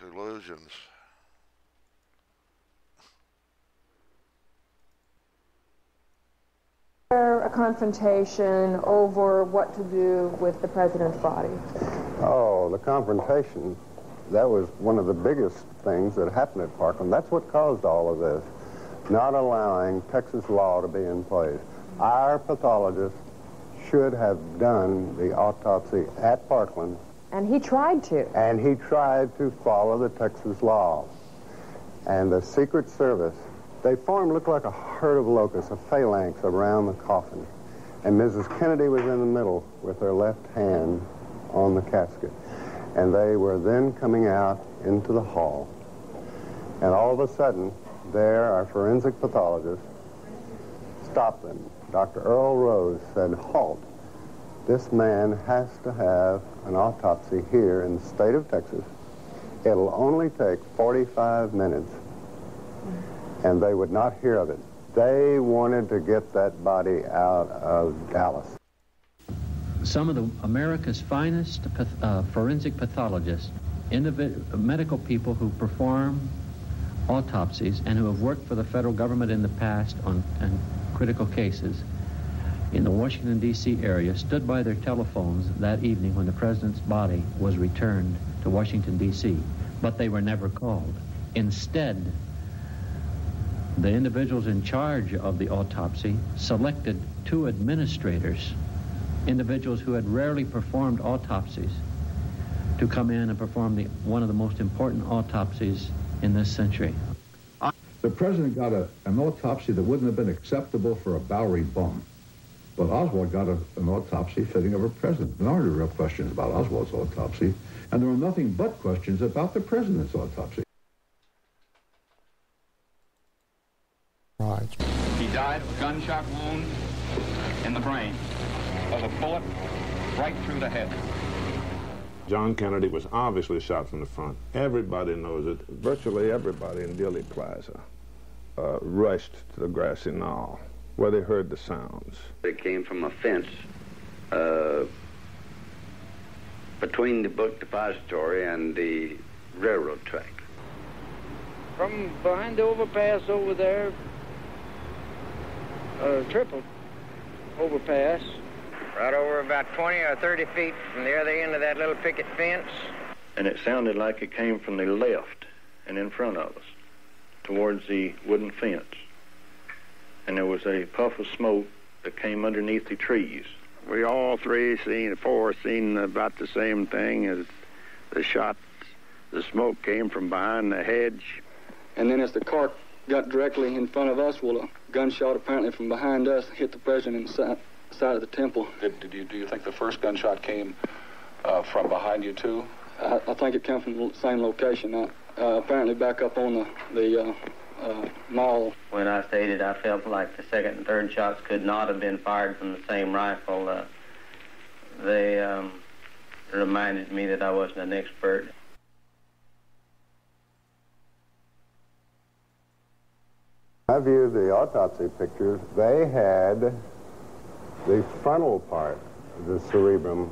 conclusions. A confrontation over what to do with the president's body? Oh, the confrontation, that was one of the biggest things that happened at Parkland. That's what caused all of this, not allowing Texas law to be in place. Our pathologist should have done the autopsy at Parkland. And he tried to. And he tried to follow the Texas law. And the Secret Service, they formed, looked like a herd of locusts, a phalanx around the coffin. And Mrs. Kennedy was in the middle with her left hand on the casket. And they were then coming out into the hall. And all of a sudden, there, our forensic pathologist stopped them. Dr. Earl Rose said, "Halt. This man has to have an autopsy here in the state of Texas. It'll only take 45 minutes." And they would not hear of it. They wanted to get that body out of Dallas. Some of America's finest forensic pathologists, medical people who perform autopsies and who have worked for the federal government in the past on critical cases in the Washington, D.C. area, stood by their telephones that evening when the president's body was returned to Washington, D.C., but they were never called. Instead, the individuals in charge of the autopsy selected 2 administrators, individuals who had rarely performed autopsies, to come in and perform one of the most important autopsies in this century. The president got an autopsy that wouldn't have been acceptable for a Bowery bum. But Oswald got an autopsy fitting of a president. There aren't real questions about Oswald's autopsy, and there were nothing but questions about the president's autopsy. Right. He died of a gunshot wound in the brain, of a bullet right through the head. John Kennedy was obviously shot from the front. Everybody knows it. Virtually everybody in Dealey Plaza rushed to the grassy knoll where they heard the sounds. They came from a fence between the book depository and the railroad track. From behind the overpass over there, triple overpass. Right over about 20 or 30 feet from the other end of that little picket fence. And it sounded like it came from the left and in front of us, towards the wooden fence. And there was a puff of smoke that came underneath the trees. We all four seen about the same thing as the shots. The smoke came from behind the hedge. And then as the car got directly in front of us, well, a gunshot apparently from behind us hit the president in the side of the temple. Do you think the first gunshot came from behind you too? I think it came from the same location. Apparently back up on the mall. When I stated I felt like the second and third shots could not have been fired from the same rifle, they reminded me that I wasn't an expert. I viewed the autopsy pictures. They had the frontal part of the cerebrum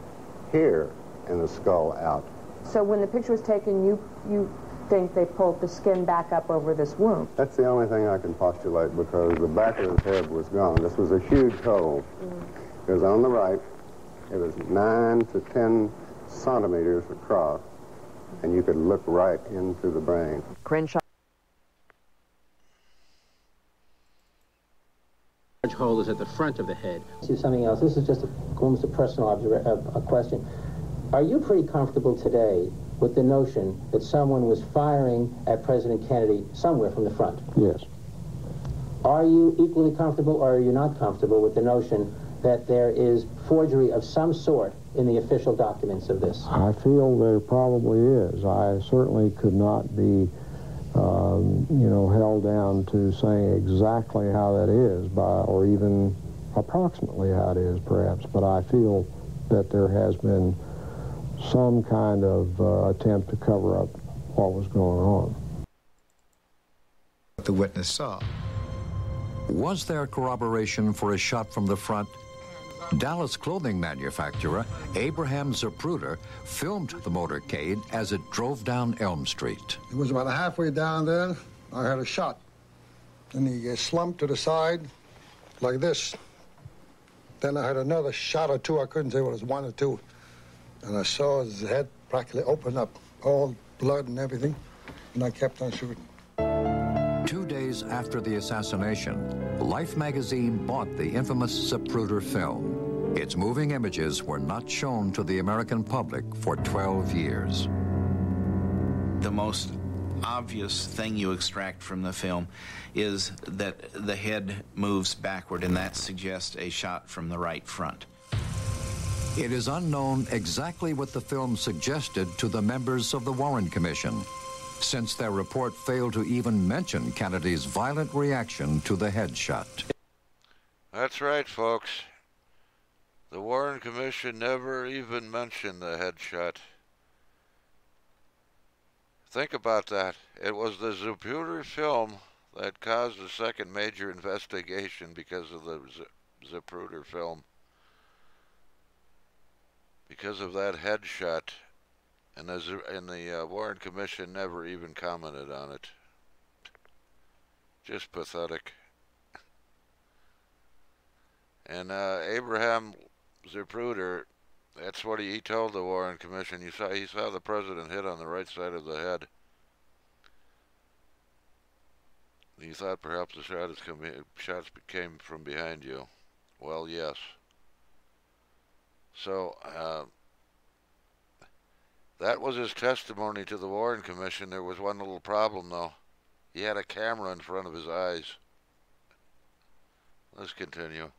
here and the skull out. So when the picture was taken, you think they pulled the skin back up over this wound? That's the only thing I can postulate, because the back of his head was gone. This was a huge hole. It was on the right. It was 9 to 10 centimeters across, and you could look right into the brain. Crenshaw. Large hole is at the front of the head. See something else. This is just almost a personal question. Are you pretty comfortable today with the notion that someone was firing at President Kennedy somewhere from the front? Yes. Are you equally comfortable, or are you not comfortable with the notion that there is forgery of some sort in the official documents of this? I feel there probably is. I certainly could not be held down to saying exactly how that is, or even approximately how it is, perhaps. But I feel that there has been some kind of attempt to cover up what was going on. What the witness saw. Was there corroboration for a shot from the front? Dallas clothing manufacturer Abraham ZAPRUDER filmed the motorcade as it drove down Elm Street. It was about halfway down there, I heard a shot. And he slumped to the side like this. Then I heard another shot or two. I couldn't say what it was, one or two. And I saw his head practically open up, all blood and everything. And I kept on shooting. 2 days after the assassination, Life magazine bought the infamous ZAPRUDER film. Its moving images were not shown to the American public for 12 years. The most obvious thing you extract from the film is that the head moves backward, and that suggests a shot from the right front. It is unknown exactly what the film suggested to the members of the Warren Commission, since their report failed to even mention Kennedy's violent reaction to the headshot. That's right, folks. The Warren Commission never even mentioned the headshot. Think about that. It was the ZAPRUDER film that caused the second major investigation because of the ZAPRUDER film. Because of that headshot. And the Warren Commission never even commented on it. Just pathetic. And Abraham ZAPRUDER, that's what he told the Warren Commission. He saw the president hit on the right side of the head. He thought perhaps the shots came from behind you. Well, yes. So, that was his testimony to the Warren Commission. There was one little problem, though. He had a camera in front of his eyes. Let's continue.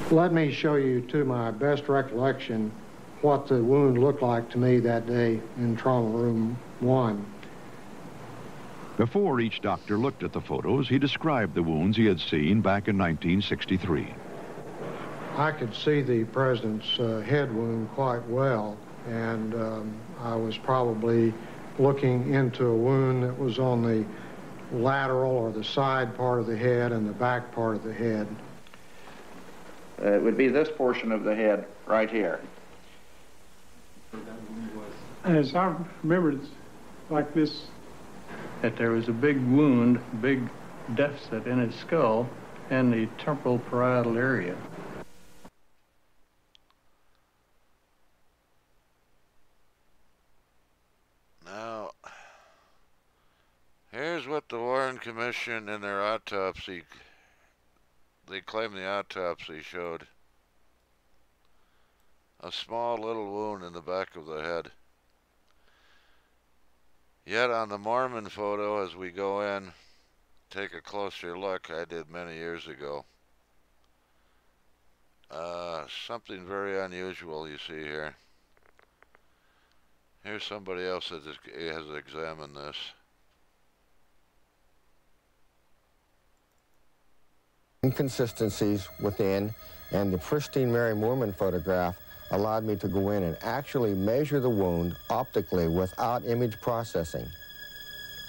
Let me show you, to my best recollection, what the wound looked like to me that day in Trauma Room 1. Before each doctor looked at the photos, he described the wounds he had seen back in 1963. I could see the president's head wound quite well, and I was probably looking into a wound that was on the lateral or the side part of the head and the back part of the head. It would be this portion of the head right here. As I remember, it's like this, that there was a big wound, big deficit in his skull and the temporal parietal area. Now, here's what the Warren Commission in their autopsy, they claim the autopsy showed. A small little wound in the back of the head. Yet on the Mormon photo, as we go in, take a closer look, I did many years ago. Something very unusual you see here. Here's somebody else that has examined this. Inconsistencies within, and the pristine Mary Moorman photograph allowed me to go in and actually measure the wound optically without image processing.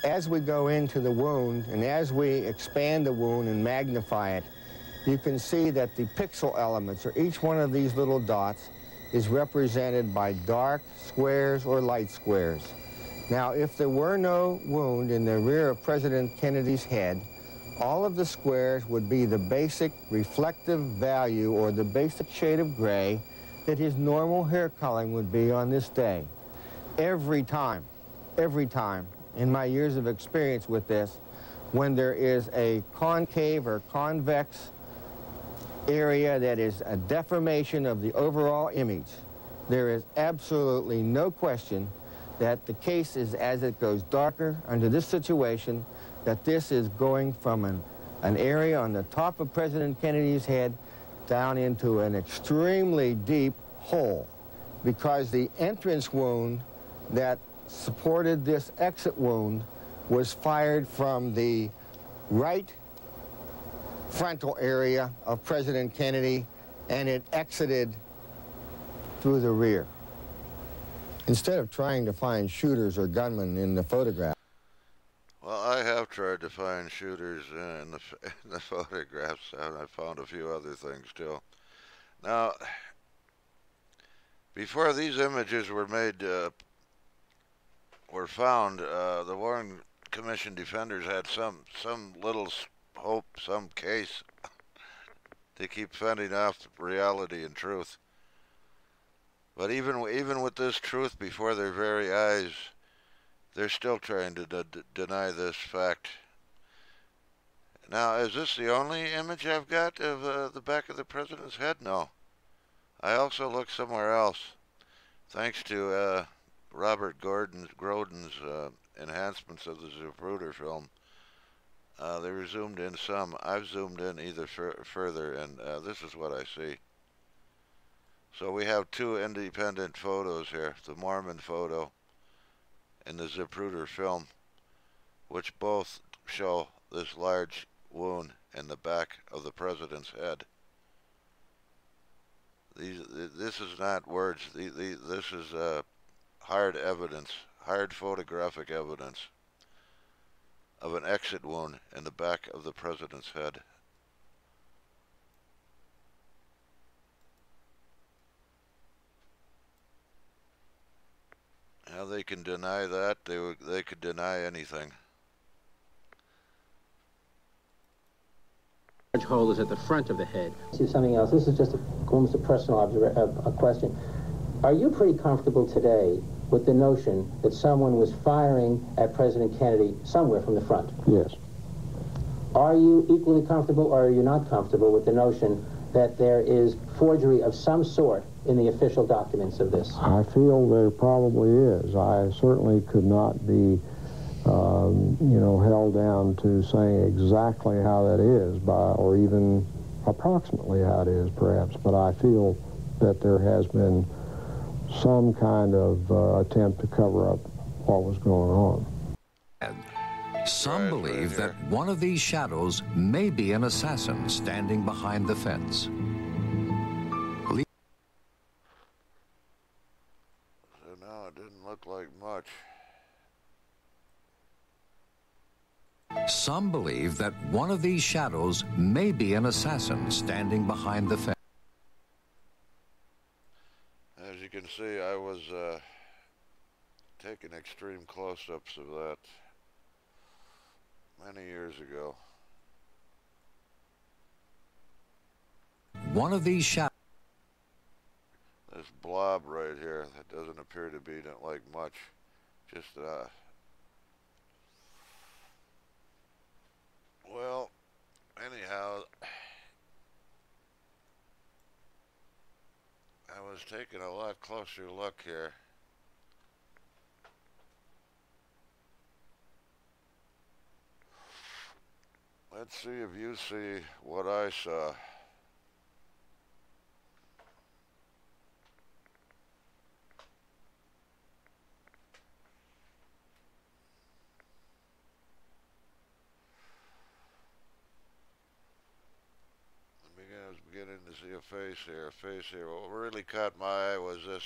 As we go into the wound and as we expand the wound and magnify it, you can see that the pixel elements, or each one of these little dots, is represented by dark squares or light squares. Now, if there were no wound in the rear of President Kennedy's head, all of the squares would be the basic reflective value or the basic shade of gray that his normal hair coloring would be on this day. Every time, in my years of experience with this, when there is a concave or convex area that is a deformation of the overall image, there is absolutely no question that the case is, as it goes darker under this situation, that this is going from an area on the top of President Kennedy's head down into an extremely deep hole, because the entrance wound that supported this exit wound was fired from the right frontal area of President Kennedy, and it exited through the rear. Instead of trying to find shooters or gunmen in the photograph. Well, I have tried to find shooters in the photographs, and I found a few other things too. Now, before these images were made, were found, the Warren Commission defenders had some little hope, some case to keep fending off reality and truth. But even with this truth before their very eyes, they're still trying to deny this fact. Now, is this the only image I've got of the back of the president's head? No. I also looked somewhere else. Thanks to Robert Grodin's enhancements of the ZAPRUDER film, they were zoomed in some. I've zoomed in either further, and this is what I see. So we have two independent photos here, the Mormon photo and the ZAPRUDER film, which both show this large wound in the back of the president's head. This is not words. This is hard evidence, hard photographic evidence of an exit wound in the back of the president's head. How they can deny that? They could deny anything. Large hole is at the front of the head. See something else. This is just almost a personal question. Are you pretty comfortable today with the notion that someone was firing at President Kennedy somewhere from the front? Yes. Are you equally comfortable, or are you not comfortable with the notion that there is forgery of some sort in the official documents of this? I feel there probably is. I certainly could not be, held down to saying exactly how that is, or even approximately how it is, perhaps. But I feel that there has been some kind of attempt to cover up what was going on. Some believe that one of these shadows may be an assassin standing behind the fence. So now it didn't look like much. Some believe that one of these shadows may be an assassin standing behind the fence. As you can see, I was taking extreme close-ups of that many years ago. One of these shadows. This blob right here, that doesn't appear to be like much. Just well, anyhow, I was taking a lot closer look here. Let's see if you see what I saw. I was beginning to see a face here. What really caught my eye was this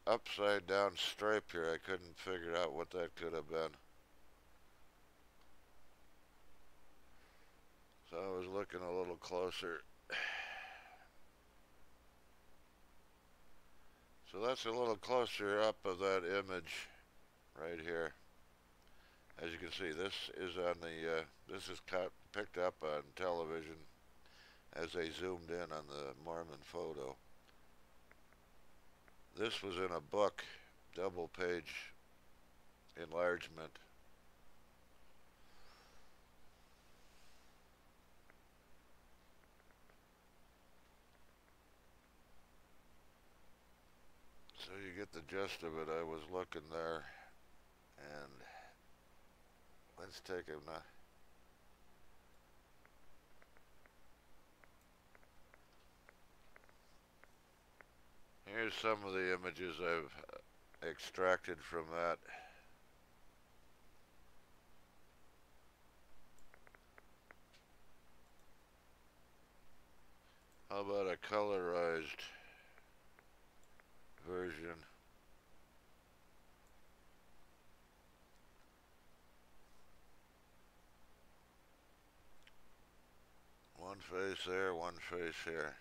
upside down stripe here. I couldn't figure out what that could have been. So I was looking a little closer. So that's a little closer up of that image right here. As you can see, this is on the this is picked up on television as they zoomed in on the Mormon photo. This was in a book, double page enlargement. So you get the gist of it. I was looking there, and let's take him now. Here's some of the images I've extracted from that. How about a colorized version? One face there, one face here.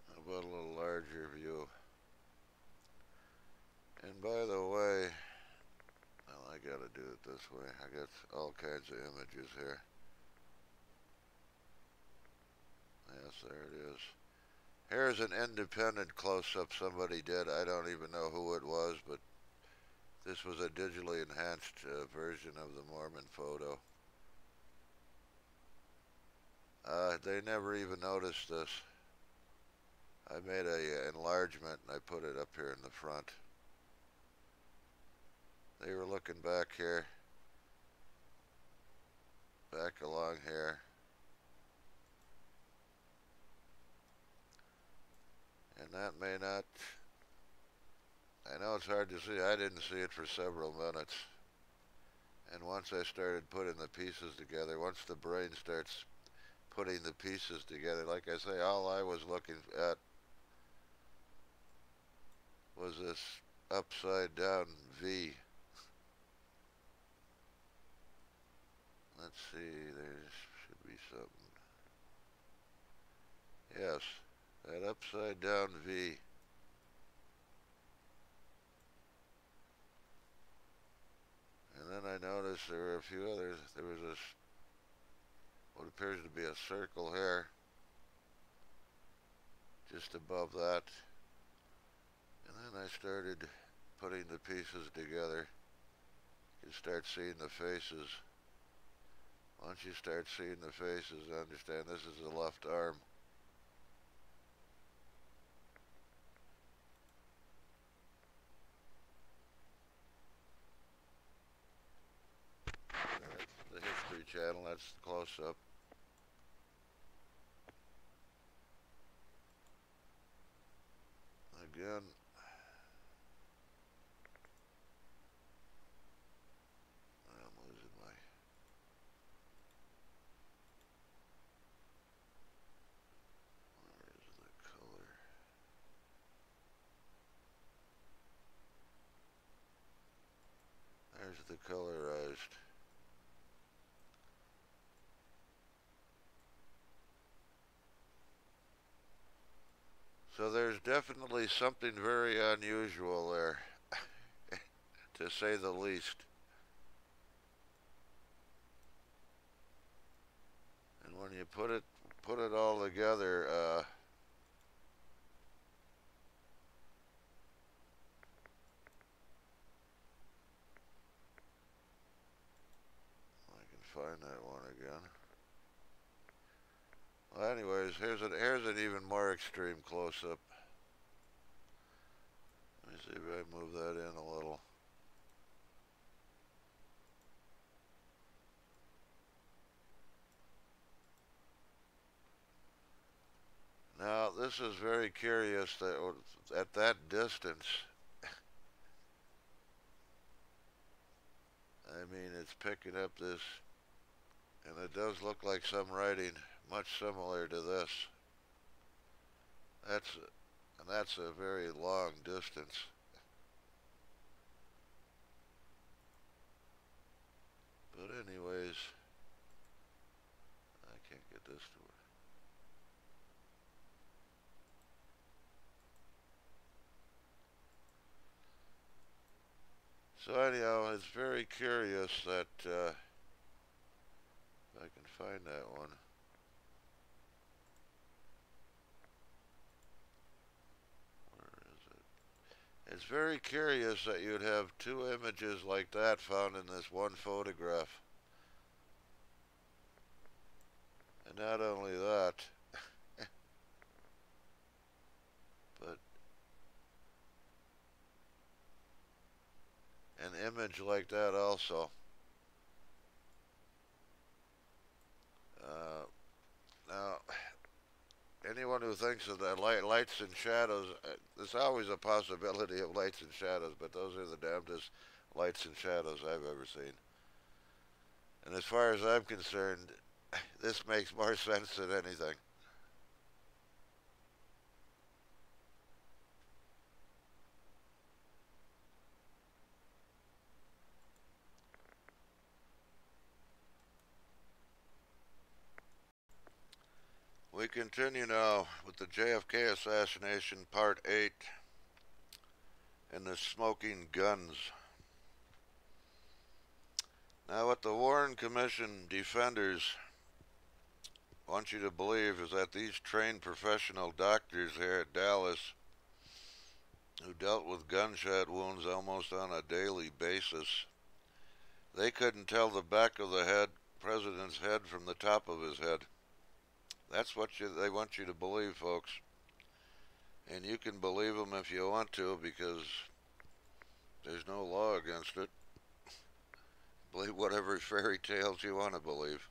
How about a little larger view? And by the way, well, I gotta do it this way. I got all kinds of images here. Yes, there it is. Here's an independent close-up somebody did. I don't even know who it was, but this was a digitally enhanced version of the Mormon photo. They never even noticed this. I made a enlargement and I put it up here in the front. They were looking back here, back along here. And that may not, I know it's hard to see. I didn't see it for several minutes. And once I started putting the pieces together, once the brain starts putting the pieces together, like I say, all I was looking at was this upside down V. Let's see, there should be something. Yes, that upside down V. And then I noticed there were a few others. There was this, what appears to be a circle here, just above that. And then I started putting the pieces together. You start seeing the faces. Once you start seeing the faces, understand this is the left arm. That's the History Channel, that's the close-up. Again, I'm losing my... Where is the color? There's the colorized. So there's definitely something very unusual there, to say the least. And when you put it all together, I can find that one again. Well, anyways, here's an even more extreme close-up. Let me see if I move that in a little. Now, this is very curious that at that distance, I mean, it's picking up this, and it does look like some writing much similar to this. That's a very long distance. But anyways, I can't get this to work. So anyhow, it's very curious that, if I can find that one. Where is it? It's very curious that you'd have two images like that found in this one photograph. And not only that, but an image like that also. Now, anyone who thinks of the lights and shadows, there's always a possibility of lights and shadows, but those are the damnedest lights and shadows I've ever seen. And as far as I'm concerned, this makes more sense than anything. We continue now with the JFK Assassination, Part 8, and the smoking guns. Now, what the Warren Commission defenders want you to believe is that these trained professional doctors here at Dallas, who dealt with gunshot wounds almost on a daily basis, they couldn't tell the back of the president's head from the top of his head. That's what they want you to believe, folks. And you can believe them if you want to, because there's no law against it. Believe whatever fairy tales you want to believe.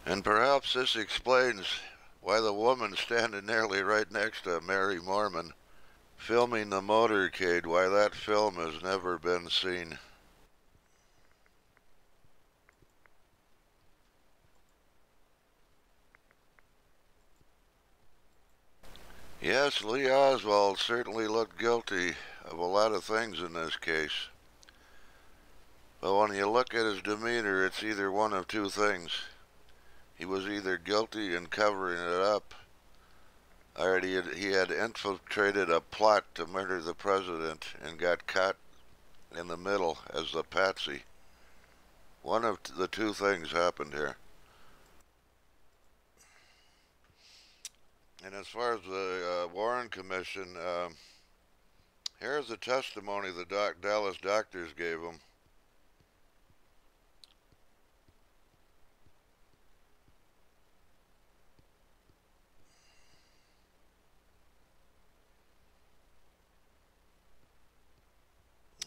And perhaps this explains why the woman standing nearly right next to Mary Mormon filming the motorcade, why that film has never been seen. Yes, Lee Oswald certainly looked guilty of a lot of things in this case. But when you look at his demeanor, it's either one of two things. He was either guilty in covering it up, or he had infiltrated a plot to murder the president and got caught in the middle as the patsy. One of the two things happened here. And as far as the Warren Commission, here's the testimony the Dallas doctors gave him.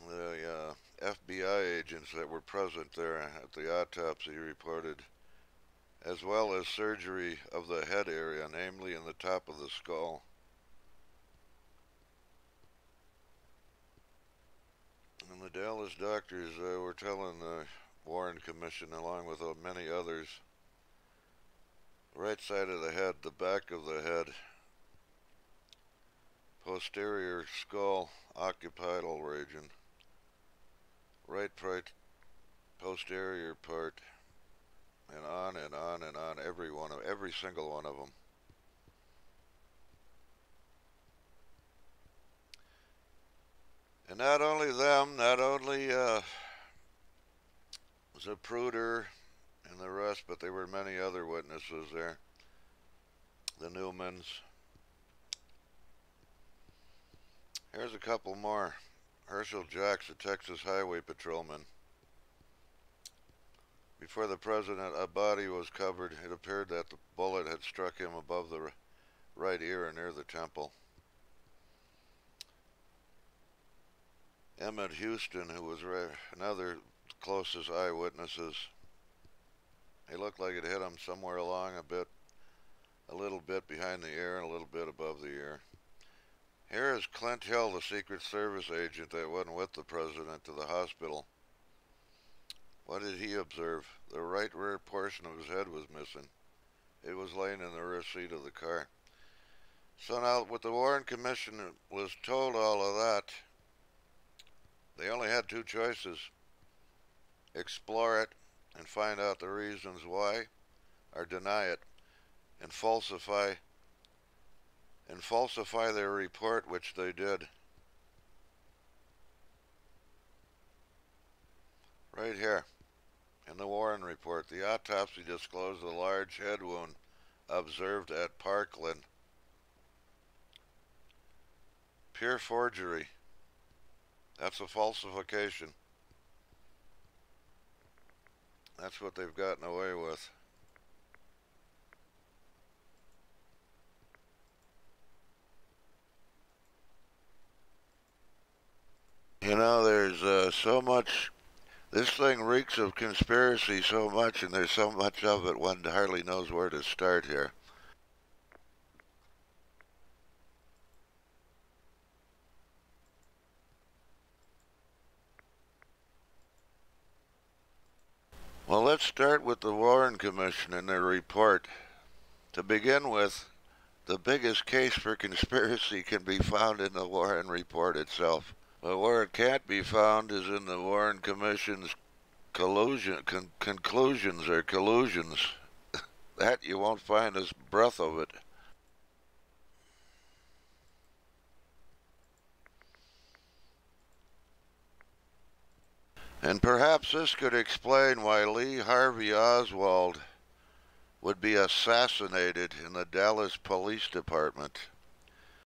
The FBI agents that were present there at the autopsy reported, as well as surgery of the head area, namely in the top of the skull. And the Dallas doctors were telling the Warren Commission, along with many others, right side of the head, the back of the head, posterior skull occipital region, right posterior part, and on and on and on, every single one of them. And not only them, not only ZAPRUDER and the rest, but there were many other witnesses there. The Newmans. Here's a couple more. Herschel Jacks, a Texas highway patrolman. Before the president, a body was covered. It appeared that the bullet had struck him above the right ear near the temple. Emmett Houston, who was another closest eyewitnesses, it looked like it hit him somewhere along a little bit behind the ear and a little bit above the ear. Here is Clint Hill, the Secret Service agent that went with the president to the hospital. What did he observe? The right rear portion of his head was missing. It was laying in the rear seat of the car. So now, what the Warren Commission was told all of that, they only had two choices. Explore it and find out the reasons why, or deny it and falsify their report, which they did. Right here in the Warren report, the autopsy disclosed a large head wound observed at Parkland. Pure forgery. That's a falsification. That's what they've gotten away with. You know, there's so much. This thing reeks of conspiracy so much, and there's so much of it, one hardly knows where to start here. Well, let's start with the Warren Commission and their report. To begin with, the biggest case for conspiracy can be found in the Warren report itself. But where it can't be found is in the Warren Commission's conclusions or collusions. that you won't find a breath of it. And perhaps this could explain why Lee Harvey Oswald would be assassinated in the Dallas Police Department.